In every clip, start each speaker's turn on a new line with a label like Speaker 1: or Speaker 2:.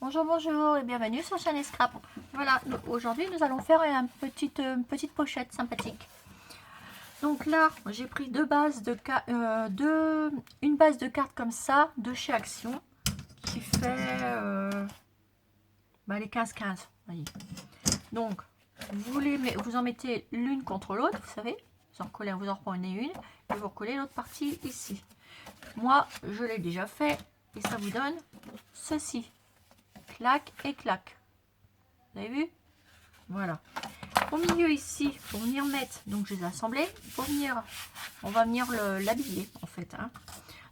Speaker 1: Bonjour, bonjour et bienvenue sur Chaîne Scrap. Voilà, aujourd'hui nous allons faire une petite pochette sympathique. Donc là, j'ai pris une base de cartes comme ça, de chez Action, qui fait les 15-15. Voyez. Donc, vous en mettez l'une contre l'autre, vous savez, vous en reprenez une, et vous recollez l'autre partie ici. Moi, je l'ai déjà fait, et ça vous donne ceci. Clac et clac. Vous avez vu? Voilà. Au milieu ici, pour venir mettre, donc je les ai assemblés, on va venir l'habiller en fait. Hein.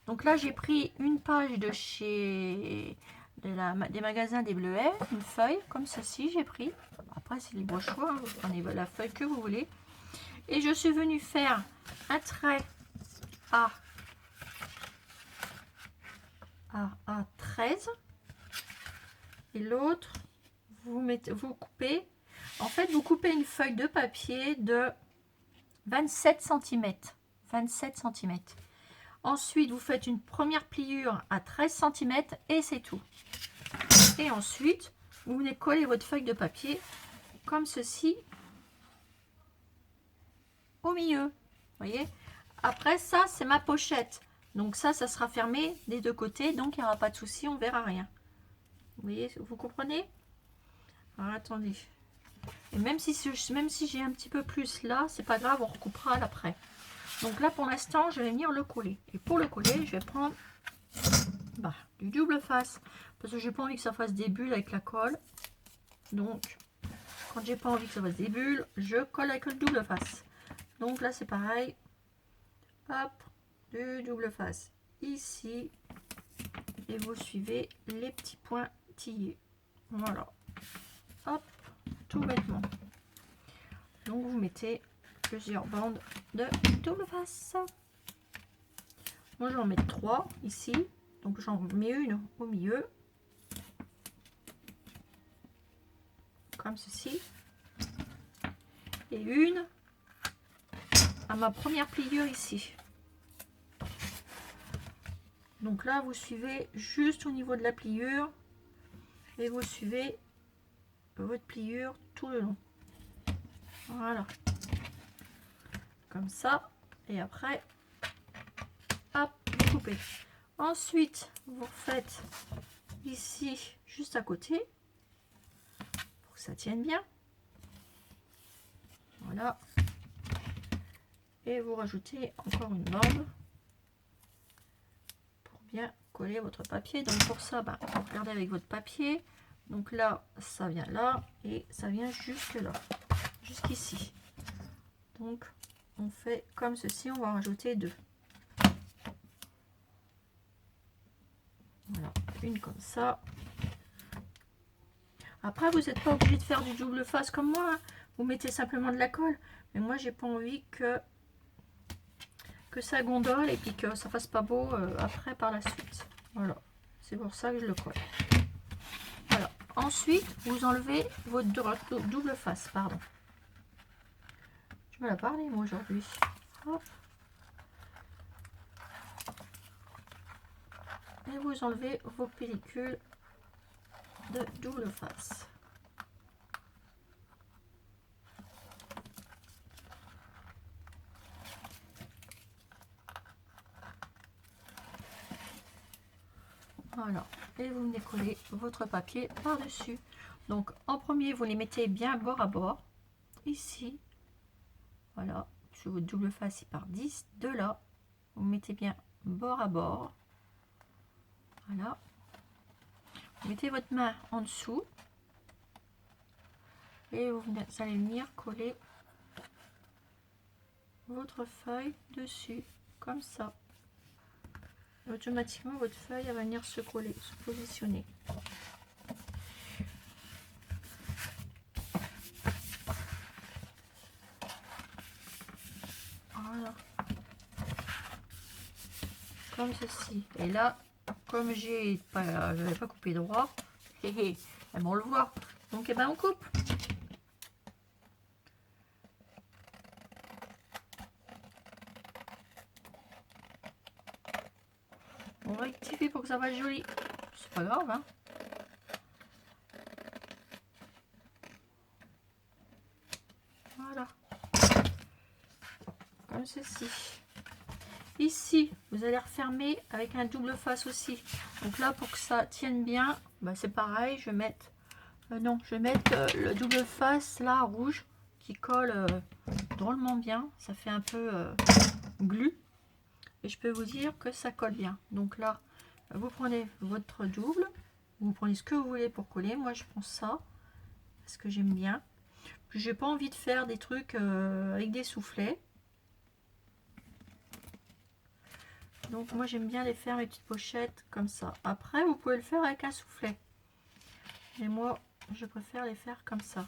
Speaker 1: Donc là, j'ai pris une page de chez des magasins des Bleuets, une feuille comme ceci, j'ai pris. Après, c'est libre choix, hein, vous prenez la feuille que vous voulez. Et je suis venue faire un trait à 13. Et l'autre, vous coupez. En fait, vous coupez une feuille de papier de 27 cm. 27 cm. Ensuite, vous faites une première pliure à 13 cm et c'est tout. Et ensuite, vous venez coller votre feuille de papier comme ceci au milieu. Vous voyez? Après ça, c'est ma pochette. Donc ça sera fermé des deux côtés. Donc il n'y aura pas de souci, on verra rien. Vous voyez, vous comprenez? Alors attendez. Et même si j'ai un petit peu plus là, c'est pas grave, on recoupera après. Donc là pour l'instant, je vais venir le coller. Et pour le coller, je vais prendre du double face. Parce que j'ai pas envie que ça fasse des bulles avec la colle. Donc, quand j'ai pas envie que ça fasse des bulles, je colle avec le double face. Donc là c'est pareil. Hop, du double face ici. Et vous suivez les petits pointillés. Voilà. Hop, tout bêtement. Donc vous mettez plusieurs bandes de double face. Moi je vais en mettre 3 ici. Donc j'en mets une au milieu. Comme ceci. Et une à ma première pliure ici. Donc là vous suivez juste au niveau de la pliure. Et vous suivez votre pliure tout le long. Voilà. Comme ça. Et après, hop, vous coupez. Ensuite, vous refaites ici, juste à côté, pour que ça tienne bien. Voilà. Et vous rajoutez encore une bande pour bien coller votre papier. Donc pour ça, vous regardez avec votre papier. Donc là, ça vient là et ça vient jusque là, jusqu'ici. Donc on fait comme ceci, on va rajouter 2. Voilà, une comme ça. Après, vous n'êtes pas obligé de faire du double face comme moi. Hein. Vous mettez simplement de la colle. Mais moi, j'ai pas envie que ça gondole et puis que ça fasse pas beau après par la suite. Voilà, c'est pour ça que je le colle. Voilà. Ensuite, vous enlevez votre double face, pardon. Je me la parler moi aujourd'hui. Hop. Et vous enlevez vos pellicules de double face. Voilà, et vous venez coller votre papier par-dessus. Donc en premier, vous les mettez bien bord à bord, ici. Voilà, sur votre double face, il part 10. De là, vous mettez bien bord à bord. Voilà. Vous mettez votre main en dessous. Et vous allez venir coller votre feuille dessus, comme ça. Et automatiquement, votre feuille elle va venir se coller, se positionner. Voilà. Comme ceci. Et là, comme j'avais pas coupé droit, on le voit. Donc, on coupe. On rectifie pour que ça va joli. C'est pas grave, hein. comme ceci. Ici, vous allez refermer avec un double face aussi. Donc là, pour que ça tienne bien, bah, c'est pareil, je vais mettre... non, je vais mettre le double face là, rouge, qui colle drôlement bien. Ça fait un peu glu. Et je peux vous dire que ça colle bien. Donc là, vous prenez votre double. Vous prenez ce que vous voulez pour coller. Moi, je prends ça, parce que j'aime bien. J'ai pas envie de faire des trucs avec des soufflets. Donc moi j'aime bien les faire mes petites pochettes comme ça. Après vous pouvez le faire avec un soufflet. Mais moi je préfère les faire comme ça.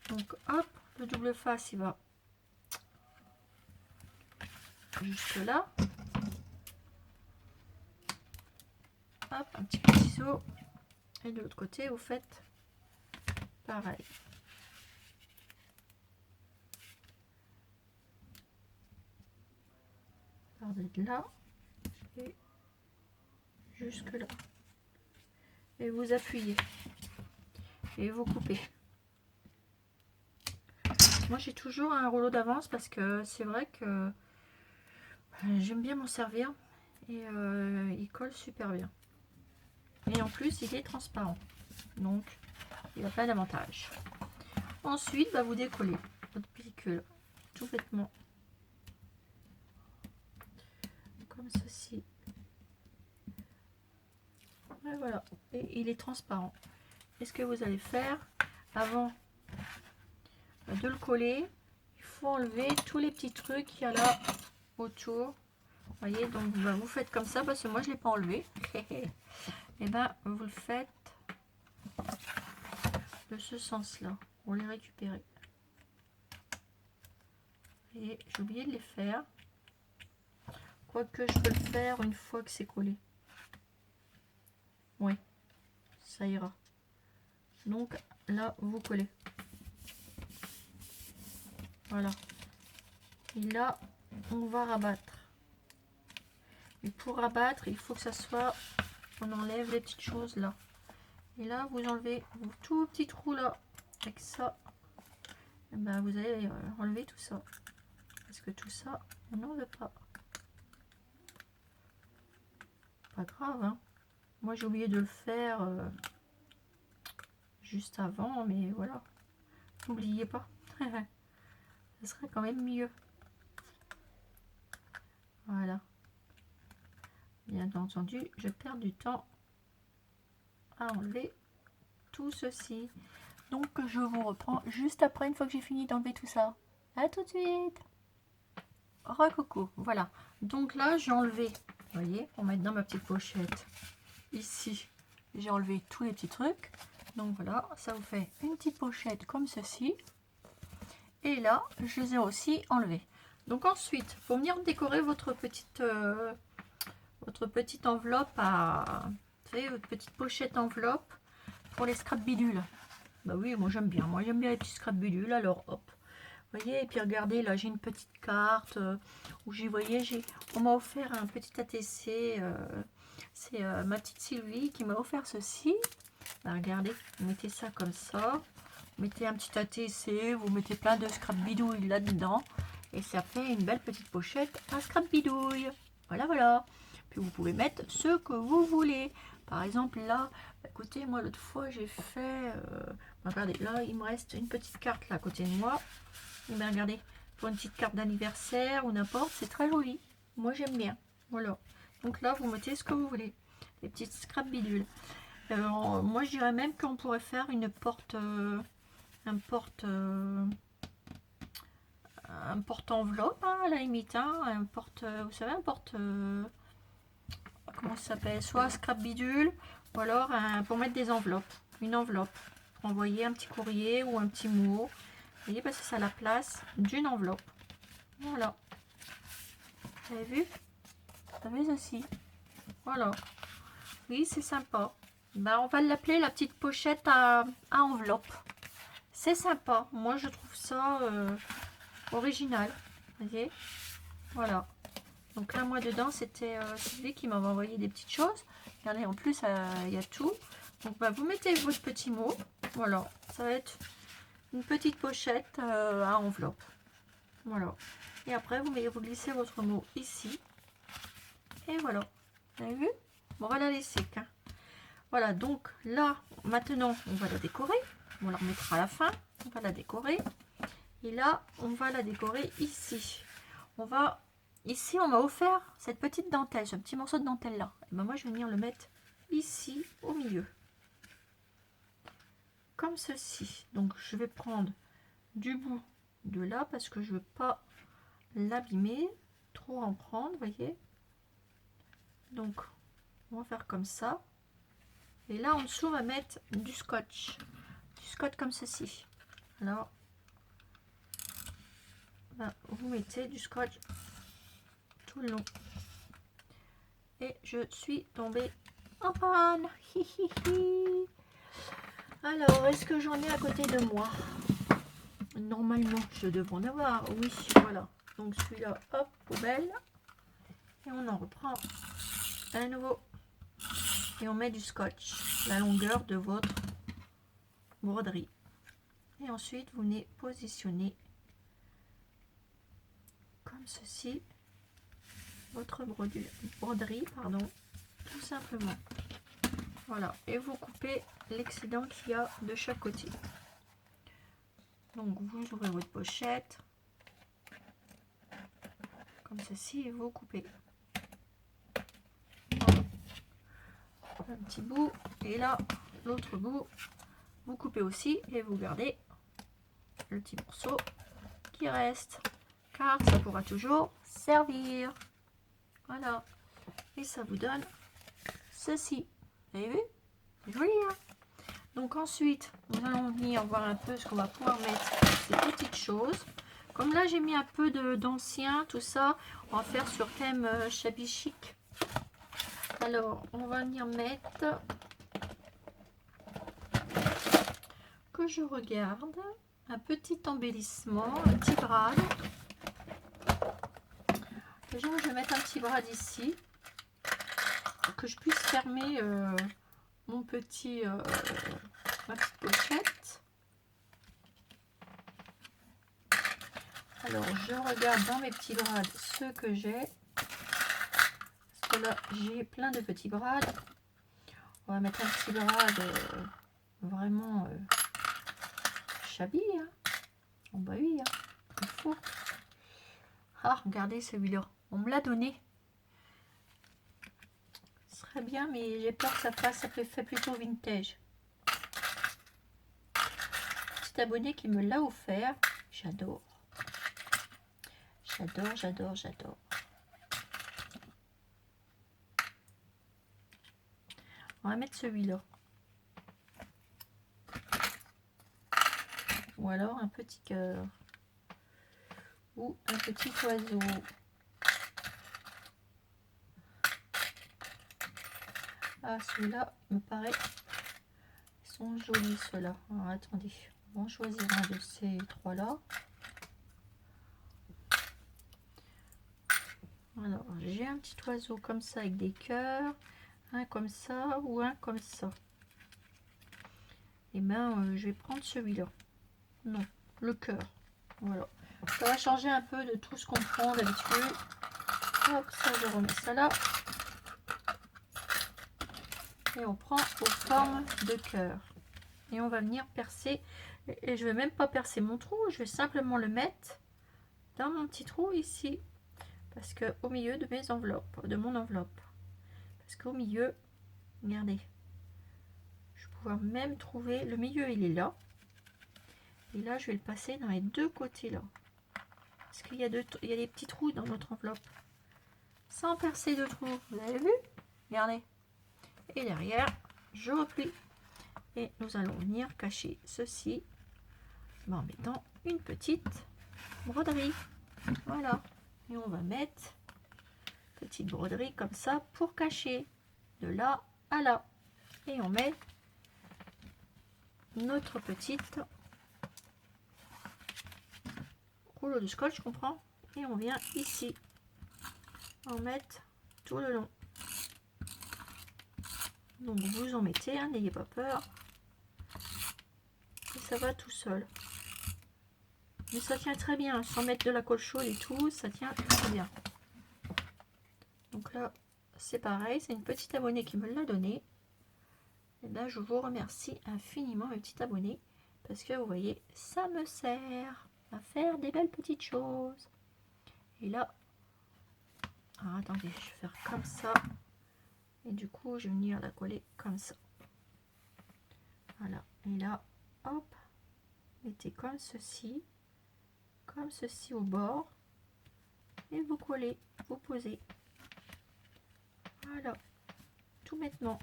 Speaker 1: Donc hop, le double face il va jusque là. Hop, un petit peu de ciseau. Et de l'autre côté vous faites pareil. Partez de là et jusque là. Et vous appuyez. Et vous coupez. Moi j'ai toujours un rouleau d'avance parce que c'est vrai que j'aime bien m'en servir. Et il colle super bien. Et en plus il est transparent. Donc il a plein d'avantages. Ensuite bah, vous décollez votre pellicule tout bêtement. Comme ceci. Et voilà. Et il est transparent. Et ce que vous allez faire avant de le coller, il faut enlever tous les petits trucs qu'il y a là autour. Vous voyez, donc bah, vous faites comme ça parce que moi je ne l'ai pas enlevé. Et ben vous le faites de ce sens-là. Pour les récupérer. Et j'ai oublié de les faire. Quoique je peux le faire une fois que c'est collé. Oui, ça ira. Donc là, vous collez. Voilà. Et là, on va rabattre. Et pour rabattre, il faut que ça soit... On enlève les petites choses là. Et là, vous enlevez vos tout petits trous là. Avec ça. Et ben, vous allez enlever tout ça. Parce que tout ça, on n'en veut pas. Pas grave, hein. Moi, j'ai oublié de le faire juste avant, mais voilà. N'oubliez pas. Ce serait quand même mieux. Voilà. Bien entendu, je perds du temps à enlever tout ceci. Donc, je vous reprends juste après, une fois que j'ai fini d'enlever tout ça. À tout de suite. Recoucou, voilà. Donc là, j'ai enlevé, vous voyez, pour mettre dans ma petite pochette. Ici, j'ai enlevé tous les petits trucs. Donc voilà, ça vous fait une petite pochette comme ceci. Et là, je les ai aussi enlevés. Donc ensuite, pour venir décorer votre petite enveloppe à... Vous savez, votre petite pochette enveloppe pour les scrap bidules. Bah oui, moi j'aime bien. Moi j'aime bien les petits scrap bidules. Alors hop. Vous voyez, et puis regardez, là j'ai une petite carte où j'ai, voyez, on m'a offert un petit ATC. C'est ma petite Sylvie qui m'a offert ceci. Bah, regardez, vous mettez ça comme ça. Vous mettez un petit ATC, vous mettez plein de scrap bidouilles là-dedans. Et ça fait une belle petite pochette à scrap bidouille. Voilà, voilà. Puis vous pouvez mettre ce que vous voulez. Par exemple, là, écoutez, moi l'autre fois j'ai fait... regardez, là il me reste une petite carte là à côté de moi. Et bien regardez, pour une petite carte d'anniversaire ou n'importe, c'est très joli. Moi j'aime bien. Voilà. Donc là, vous mettez ce que vous voulez. Les petites scrap bidules. Moi je dirais même qu'on pourrait faire une porte... un porte-enveloppe, hein, à la limite, hein, un porte, vous savez, un porte, comment ça s'appelle, soit scrap bidule, ou alors pour mettre des enveloppes, une enveloppe, pour envoyer un petit courrier ou un petit mot, vous voyez, parce que ça a la place d'une enveloppe, voilà, vous avez vu, vous avez aussi, voilà, oui, c'est sympa, ben, on va l'appeler la petite pochette à enveloppe, c'est sympa, moi je trouve ça... original, vous voyez, voilà. Donc là, moi dedans, c'était Sylvie qui m'avait envoyé des petites choses. Regardez, en plus, il y a tout. Donc bah, vous mettez votre petit mot, voilà, ça va être une petite pochette à enveloppe. Voilà. Et après, vous glissez votre mot ici. Et voilà. Vous avez vu? Bon, on va la laisser. Hein. Voilà, donc là, maintenant, on va la décorer. On la remettra à la fin. On va la décorer. Et là, on va la décorer ici. Ici, on m'a offert cette petite dentelle, ce petit morceau de dentelle là. Et ben moi, je vais venir le mettre ici, au milieu. Comme ceci. Donc, je vais prendre du bout de là parce que je veux pas l'abîmer, trop en prendre, voyez. Donc, on va faire comme ça. Et là, en dessous, on va mettre du scotch. Du scotch comme ceci. Alors, ben, vous mettez du scotch tout le long. Et je suis tombée en panne. Alors, est-ce que j'en ai à côté de moi? Normalement, je devrais en avoir. Oui, voilà. Donc celui-là, hop, poubelle. Et on en reprend à nouveau. Et on met du scotch, la longueur de votre broderie. Et ensuite, vous venez positionner comme ceci votre broderie, pardon, tout simplement. Voilà. Et vous coupez l'excédent qu'il y a de chaque côté. Donc, vous ouvrez votre pochette comme ceci et vous coupez. Voilà. Un petit bout et là, l'autre bout, vous coupez aussi et vous gardez le petit morceau qui reste car ça pourra toujours servir. Voilà. Et ça vous donne ceci. Vous avez vu? C'est joli, hein? Donc ensuite, nous allons venir voir un peu ce qu'on va pouvoir mettre ces petites choses. Comme là, j'ai mis un peu d'ancien, tout ça. On va faire sur thème shabby chic. Alors, on va venir mettre... Que je regarde. Un petit embellissement, un petit brad. Déjà, je vais mettre un petit brad ici. Pour que je puisse fermer mon petit... ma petite pochette. Alors, je regarde dans mes petits brades ceux que j'ai. Parce que là, j'ai plein de petits brades. On va mettre un petit brad vraiment shabby. Hein. Oh bah oui, hein. Il faut. Ah, regardez celui-là. On me l'a donné. Ce serait bien, mais j'ai peur que ça fait plutôt vintage. Petit abonné qui me l'a offert. J'adore. J'adore, j'adore, j'adore. On va mettre celui-là. Ou alors un petit cœur. Ou un petit oiseau. Ah, celui-là me paraît... Ils sont jolis, ceux-là. Alors, attendez. On va choisir un de ces trois-là. Alors, j'ai un petit oiseau comme ça avec des cœurs. Un comme ça ou un comme ça. Et ben, je vais prendre celui-là. Non, le cœur. Voilà. Ça va changer un peu de tout ce qu'on prend d'habitude. Hop, ça, je remets ça là. Et on prend aux formes de cœur. Et on va venir percer. Et je vais même pas percer mon trou. Je vais simplement le mettre dans mon petit trou ici. Parce que au milieu de mes enveloppes, de mon enveloppe. Parce qu'au milieu, regardez. Je vais pouvoir même trouver, le milieu il est là. Et là je vais le passer dans les deux côtés là. Parce qu'il y a des petits trous dans notre enveloppe. Sans percer de trous. Vous avez vu? Regardez. Et derrière, je replie. Et nous allons venir cacher ceci en mettant une petite broderie. Voilà. Et on va mettre petite broderie comme ça pour cacher de là à là. Et on met notre petite rouleau de scotch, je comprends. Et on vient ici en mettre tout le long. Donc vous en mettez, hein, n'ayez pas peur. Et ça va tout seul. Mais ça tient très bien, sans mettre de la colle chaude et tout, ça tient très bien. Donc là, c'est pareil, c'est une petite abonnée qui me l'a donné. Et là, je vous remercie infiniment, mes petits abonnés, parce que vous voyez, ça me sert à faire des belles petites choses. Et là, alors attendez, je vais faire comme ça. Et du coup, je vais venir la coller comme ça. Voilà. Et là, hop, mettez comme ceci au bord. Et vous collez, vous posez. Voilà, tout bêtement.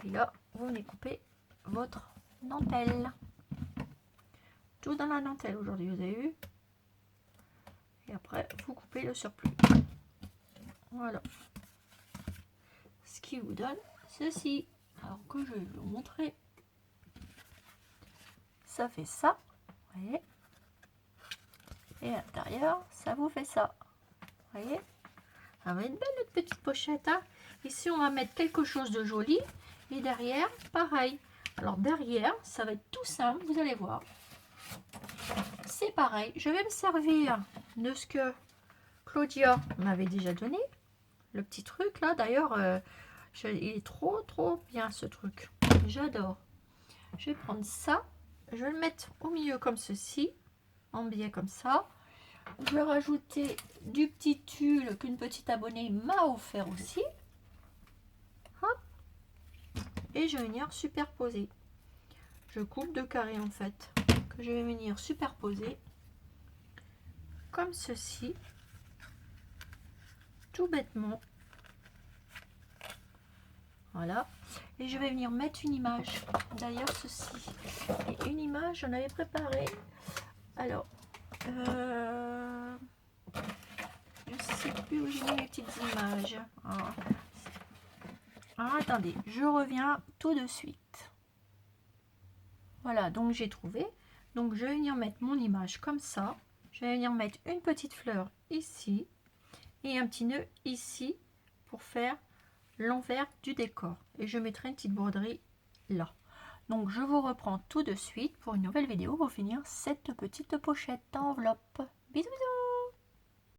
Speaker 1: Et là, vous venez couper votre dentelle. Tout dans la dentelle aujourd'hui, vous avez vu. Et après, vous coupez le surplus. Voilà. Ce qui vous donne ceci. Alors que je vais vous montrer. Ça fait ça. Vous voyez. Et à l'intérieur, ça vous fait ça. Vous voyez. Ça va être belle notre petite pochette. Hein. Ici, on va mettre quelque chose de joli. Et derrière, pareil. Alors derrière, ça va être tout simple. Vous allez voir. C'est pareil. Je vais me servir de ce que Claudia m'avait déjà donné. Le petit truc là. D'ailleurs, il est trop bien ce truc. J'adore. Je vais prendre ça. Je vais le mettre au milieu comme ceci. En biais comme ça. Je vais rajouter du petit tulle qu'une petite abonnée m'a offert aussi. Hop. Et je vais venir superposer. Je coupe de carrés en fait. Que je vais venir superposer. Comme ceci. Tout bêtement. Voilà. Et je vais venir mettre une image. D'ailleurs, ceci. Et une image, j'en avais préparé. Alors, je ne sais plus où j'ai mis mes petites images. Alors, attendez, je reviens tout de suite. Voilà, donc j'ai trouvé. Donc, je vais venir mettre mon image comme ça. Je vais venir mettre une petite fleur ici. Et un petit nœud ici pour faire l'envers du décor. Et je mettrai une petite broderie là. Donc je vous reprends tout de suite pour une nouvelle vidéo pour finir cette petite pochette enveloppe. Bisous bisous.